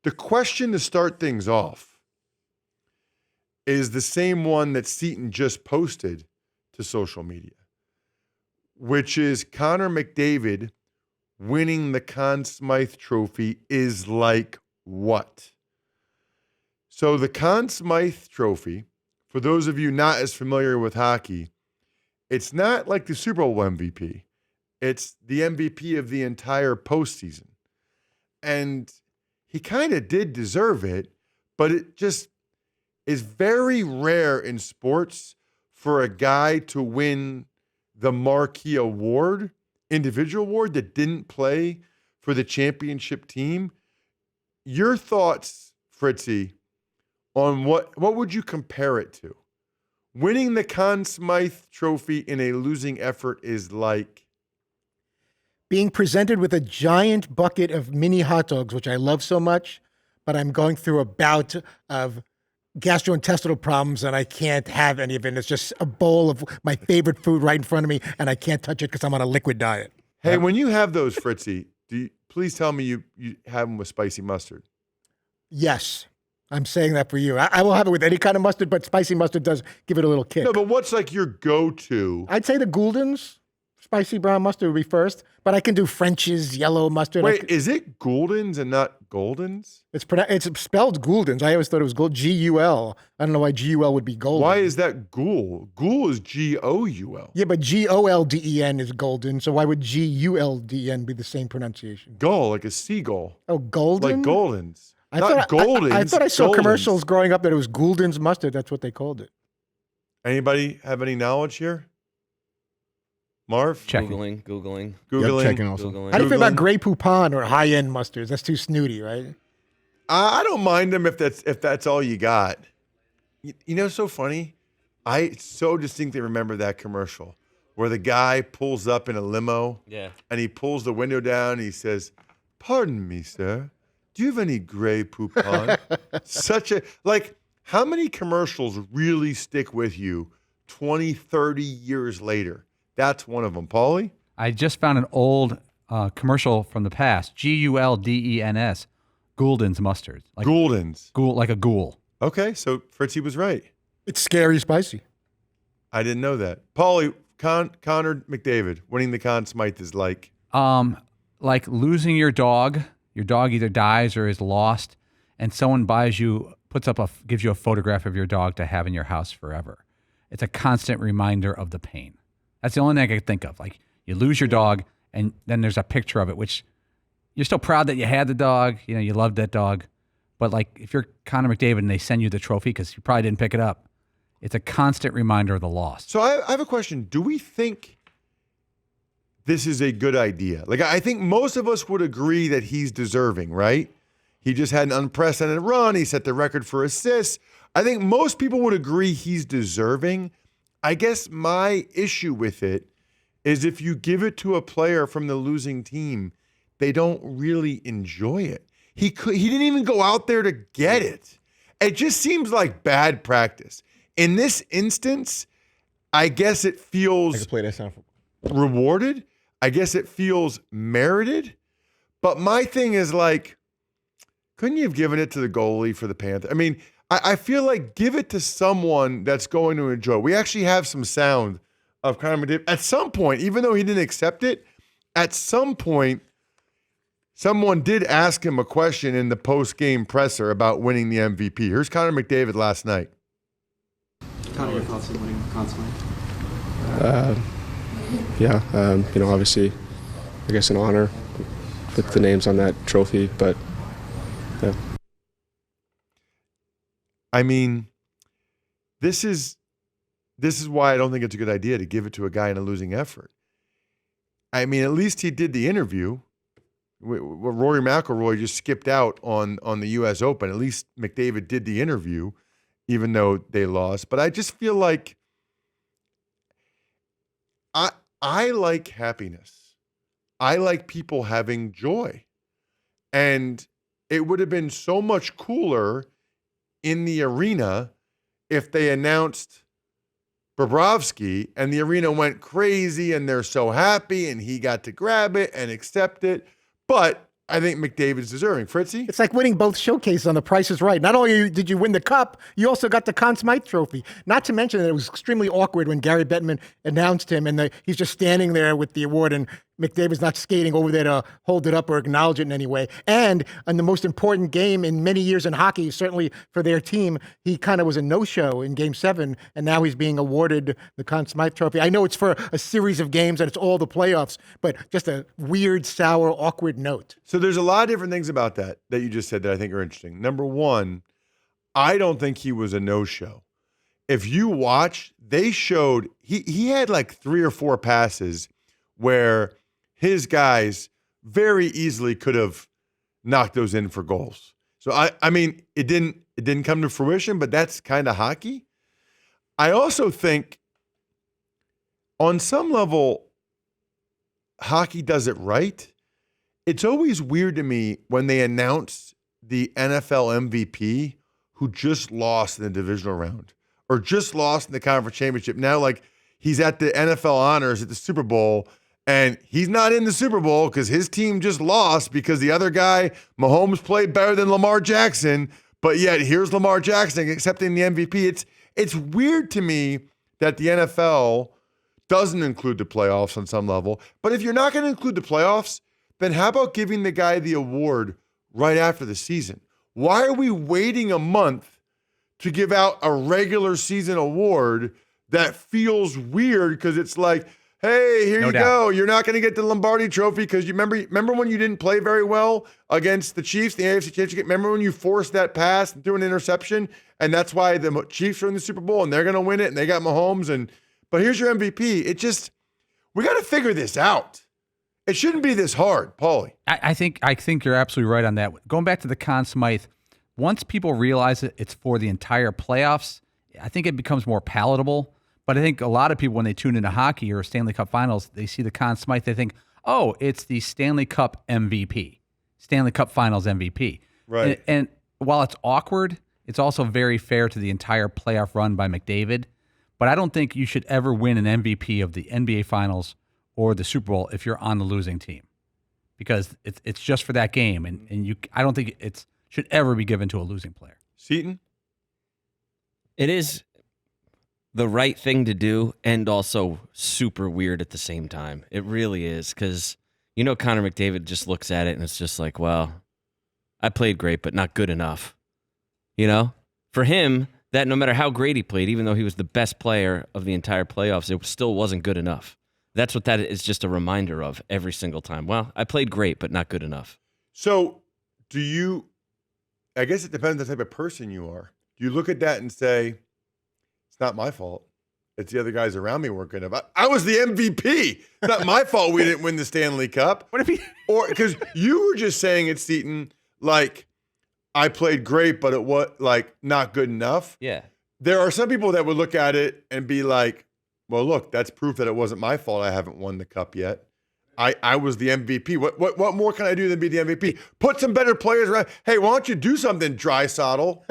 The question to start things off is the same one that Seton just posted to social media, which is Connor McDavid winning the Conn Smythe Trophy is like what? So the Conn Smythe Trophy, for those of you not as familiar with hockey, it's not like the Super Bowl MVP. It's the MVP of the entire postseason. And he kind of did deserve it, but it just is very rare in sports for a guy to win the marquee award, individual award, that didn't play for the championship team. Your thoughts, Fritzy, on what would you compare it to? Winning the Conn Smythe Trophy in a losing effort is like being presented with a giant bucket of mini hot dogs, which I love so much, but I'm going through a bout of gastrointestinal problems and I can't have any of it. It's just a bowl of my favorite food right in front of me and I can't touch it because I'm on a liquid diet. Hey, when you have those, Fritzy, please tell me you have them with spicy mustard. Yes. I'm saying that for you. I will have it with any kind of mustard, but spicy mustard does give it a little kick. No, but what's like your go-to? I'd say the Gouldens. Spicy brown mustard would be first, but I can do French's yellow mustard. Wait, is it Gouldens and not Goldens? It's spelled Gouldens. I always thought it was G-U-L. I don't know why G-U-L would be golden. Why is that Goul? Goul is G-O-U-L. Yeah, but G-O-L-D-E-N is golden, so why would G-U-L-D-E-N be the same pronunciation? Gull, like a seagull. Oh, golden? Like Goldens. I thought I saw Goldens. commercials growing up that it was Gouldens mustard. That's what they called it. Anybody have any knowledge here? Marv? Googling. Googling. Checking also. Googling. How do you feel about Grey Poupon or high-end mustards? That's too snooty, right? I don't mind them if that's all you got. You know, it's so funny. I so distinctly remember that commercial where the guy pulls up in a limo. Yeah. And he pulls the window down and he says, "Pardon me, sir. Do you have any Grey Poupon?" How many commercials really stick with you 20, 30 years later? That's one of them. Paulie? I just found an old commercial from the past. G-U-L-D-E-N-S. Gouldens mustard. Like Gouldens. Ghoul, like a ghoul. Okay, so Fritzy was right. It's scary spicy. I didn't know that. Paulie, Connor McDavid winning the Conn Smythe is like? Like losing your dog. Your dog either dies or is lost, and someone gives you a photograph of your dog to have in your house forever. It's a constant reminder of the pain. That's the only thing I could think of. Like you lose your dog, and then there's a picture of it, which you're still proud that you had the dog. You know, you loved that dog. But like if you're Connor McDavid and they send you the trophy because you probably didn't pick it up, it's a constant reminder of the loss. So I have a question. Do we think this is a good idea? Like, I think most of us would agree that he's deserving, right? He just had an unprecedented run. He set the record for assists. I think most people would agree he's deserving. I guess my issue with it is if you give it to a player from the losing team, they don't really enjoy it. He didn't even go out there to get it. It just seems like bad practice. In this instance, I guess it feels I can play that sound for rewarded. I guess it feels merited. But my thing is like, couldn't you have given it to the goalie for the Panthers? I mean, I feel like give it to someone that's going to enjoy. We actually have some sound of Conor McDavid. At some point, even though he didn't accept it, at some point, someone did ask him a question in the post-game presser about winning the MVP. Here's Connor McDavid last night. Connor, your thoughts on winning Conn Smythe? Obviously, I guess an honor with the names on that trophy, but yeah. I mean, this is why I don't think it's a good idea to give it to a guy in a losing effort. I mean, at least he did the interview. Rory McIlroy just skipped out on the U.S. Open. At least McDavid did the interview, even though they lost. But I just feel like I like happiness. I like people having joy. And it would have been so much cooler in the arena if they announced Bobrovsky and the arena went crazy and they're so happy and he got to grab it and accept it. But I think McDavid's deserving. Fritzy? It's like winning both showcases on The Price is Right. Not only did you win the cup, you also got the Conn Smythe Trophy. Not to mention that it was extremely awkward when Gary Bettman announced him, and he's just standing there with the award, and McDavid's not skating over there to hold it up or acknowledge it in any way. And in the most important game in many years in hockey, certainly for their team, he kind of was a no-show in Game 7, and now he's being awarded the Conn Smythe Trophy. I know it's for a series of games and it's all the playoffs, but just a weird, sour, awkward note. So there's a lot of different things about that you just said that I think are interesting. Number one, I don't think he was a no-show. If you watch, they showed he had like 3 or 4 passes where his guys very easily could have knocked those in for goals. So I mean, it didn't come to fruition, but that's kind of hockey. I also think on some level, hockey does it right. It's always weird to me when they announce the NFL MVP who just lost in the divisional round or just lost in the conference championship. Now, like, he's at the NFL honors at the Super Bowl, and he's not in the Super Bowl because his team just lost because the other guy, Mahomes, played better than Lamar Jackson, but yet here's Lamar Jackson accepting the MVP. It's weird to me that the NFL doesn't include the playoffs on some level. But if you're not going to include the playoffs, then how about giving the guy the award right after the season? Why are we waiting a month to give out a regular season award that feels weird because it's like, hey, here you go. You're not going to get the Lombardi Trophy because you remember when you didn't play very well against the Chiefs, the AFC Championship? Remember when you forced that pass and threw an interception, and that's why the Chiefs are in the Super Bowl and they're going to win it and they got Mahomes. But here's your MVP. We got to figure this out. It shouldn't be this hard, Paulie. I think you're absolutely right on that. Going back to the Conn Smythe, once people realize it's for the entire playoffs, I think it becomes more palatable. But I think a lot of people, when they tune into hockey or Stanley Cup Finals, they see the Conn Smythe, they think, oh, it's the Stanley Cup MVP, Stanley Cup Finals MVP. Right. And while it's awkward, it's also very fair to the entire playoff run by McDavid. But I don't think you should ever win an MVP of the NBA Finals or the Super Bowl if you're on the losing team, because it's just for that game, and I don't think it should ever be given to a losing player. Seton? It is the right thing to do and also super weird at the same time. It really is, because Connor McDavid just looks at it and it's just like, well, I played great, but not good enough. For him, that no matter how great he played, even though he was the best player of the entire playoffs, it still wasn't good enough. That's what that is just a reminder of every single time. Well, I played great, but not good enough. So I guess it depends on the type of person you are. Do you look at that and say, it's not my fault. It's the other guys around me weren't good enough. I was the MVP. It's not my fault we didn't win the Stanley Cup. What if he? Or because you were just saying it, Seton, like, I played great, but it was like not good enough. Yeah. There are some people that would look at it and be like, well, look, that's proof that it wasn't my fault I haven't won the cup yet. I was the MVP. What more can I do than be the MVP? Put some better players around. Hey, why don't you do something, Draisaitl?